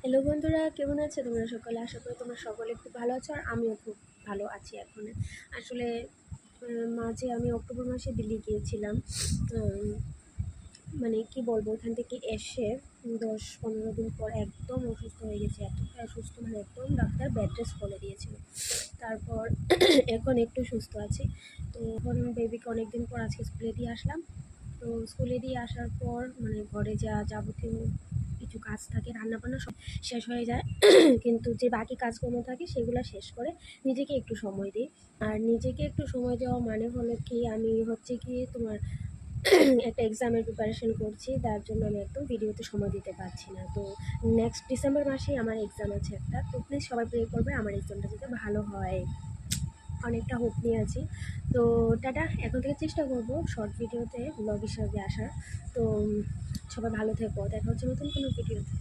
Hello বন্ধুরা, কেমন আছো তোমরা সকলে? আশা করি তোমরা সকলে খুব ভালো আছো, আর আমিও খুব ভালো আছি এখন। আসলে মাঝে আমি অক্টোবর মাসে দিল্লি গিয়েছিলাম। উম, মানে কি বলবো, ওখান থেকে এসে 10-15 দিন পর একদম অসুস্থ হয়ে গেছি। এতটা অসুস্থ, মানে একদম ডাক্তার বেড রেস্ট বলে দিয়েছিল। তারপর এখন একটু সুস্থ আছি। তো এখন বেবিকে অনেক দিন পর আজকে স্কুলে দিয়ে আসলাম। তো স্কুলে দিয়ে আসার পর মানে ঘরে যা যাবতীয় কিছু কাজ থাকে, রান্নাবান্না সব শেষ হয়ে যায়। কিন্তু যে বাকি কাজকর্ম থাকে সেগুলো শেষ করে নিজেকে একটু সময় দিই। আর নিজেকে একটু সময় দেওয়া মানে হলো কি, আমি হচ্ছে কি তোমার একটা এক্সামের প্রিপারেশন করছি, তার জন্য আমি একদম ভিডিওতে সময় দিতে পারছি না। তো নেক্সট ডিসেম্বর মাসেই আমার এক্সাম আছে একটা। তো প্লিজ সবাই প্রে করবে আমার এক্সামটা যাতে ভালো হয়, অনেকটা হোপ নিয়ে আছি। তো টাটা, এখন থেকে চেষ্টা করবো শর্ট ভিডিওতে ব্লগ হিসাবে আসার। তো সবাই ভালো থেকো, দেখা হচ্ছে নতুন কোনো ভিডিওতে।